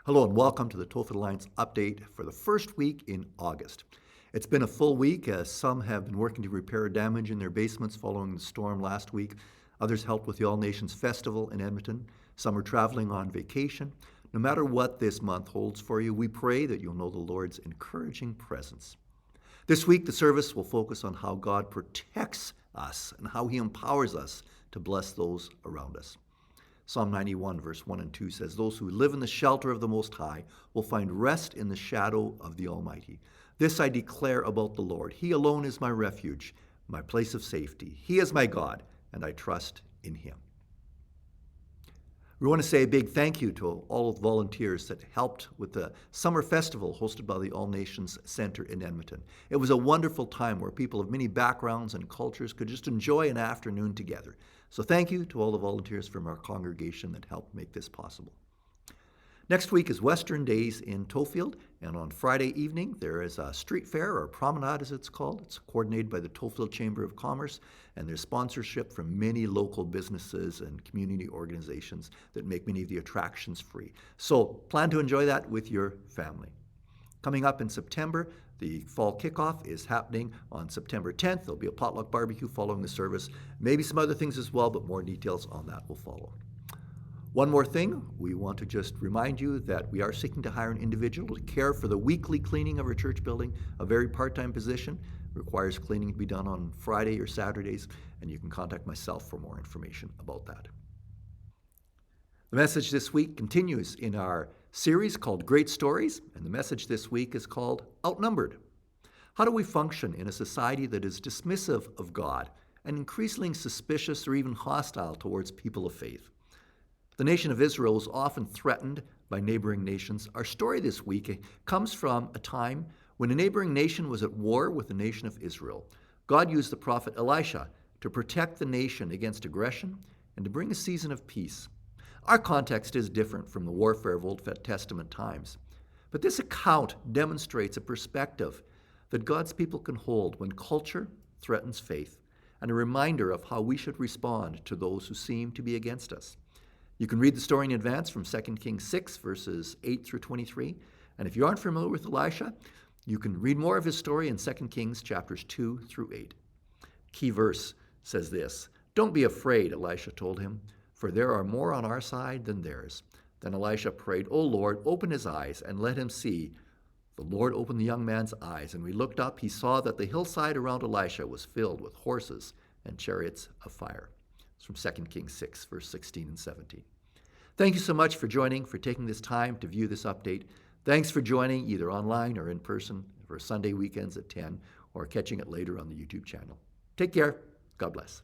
Hello and welcome to the Towfield Alliance update for the first week in August. It's been a full week as some have been working to repair damage in their basements following the storm last week. Others helped with the All Nations Festival in Edmonton. Some are traveling on vacation. No matter what this month holds for you, we pray that you'll know the Lord's encouraging presence. This week, the service will focus on how God protects us and how He empowers us to bless those around us. Psalm 91, verse 1 and 2 says, "Those who live in the shelter of the Most High will find rest in the shadow of the Almighty. This I declare about the Lord. He alone is my refuge, my place of safety. He is my God, and I trust in Him." We want to say a big thank you to all of the volunteers that helped with the summer festival hosted by the All Nations Center in Edmonton. It was a wonderful time where people of many backgrounds and cultures could just enjoy an afternoon together. So thank you to all the volunteers from our congregation that helped make this possible. Next week is Western Days in Towfield, and on Friday evening there is a street fair, or promenade as it's called. It's coordinated by the Towfield Chamber of Commerce, and there's sponsorship from many local businesses and community organizations that make many of the attractions free. So plan to enjoy that with your family. Coming up in September, the fall kickoff is happening on September 10th. There'll be a potluck barbecue following the service, maybe some other things as well, but more details on that will follow. One more thing, we want to just remind you that we are seeking to hire an individual to care for the weekly cleaning of our church building, a very part-time position. Requires cleaning to be done on Friday or Saturdays, and you can contact myself for more information about that. The message this week continues in our series called Great Stories, and the message this week is called Outnumbered. How do we function in a society that is dismissive of God and increasingly suspicious or even hostile towards people of faith? The nation of Israel is often threatened by neighboring nations. Our story this week comes from a time when a neighboring nation was at war with the nation of Israel. God used the prophet Elisha to protect the nation against aggression and to bring a season of peace. Our context is different from the warfare of Old Testament times, but this account demonstrates a perspective that God's people can hold when culture threatens faith, and a reminder of how we should respond to those who seem to be against us. You can read the story in advance from 2 Kings 6, verses 8 through 23. And if you aren't familiar with Elisha, you can read more of his story in 2 Kings chapters 2 through 8. Key verse says this, "Don't be afraid," Elisha told him, "for there are more on our side than theirs." Then Elisha prayed, "O Lord, open his eyes and let him see." The Lord opened the young man's eyes, and when he looked up, he saw that the hillside around Elisha was filled with horses and chariots of fire. It's from 2 Kings 6, verse 16 and 17. Thank you so much for taking this time to view this update. Thanks for joining either online or in person for Sunday weekends at 10, or catching it later on the YouTube channel. Take care. God bless.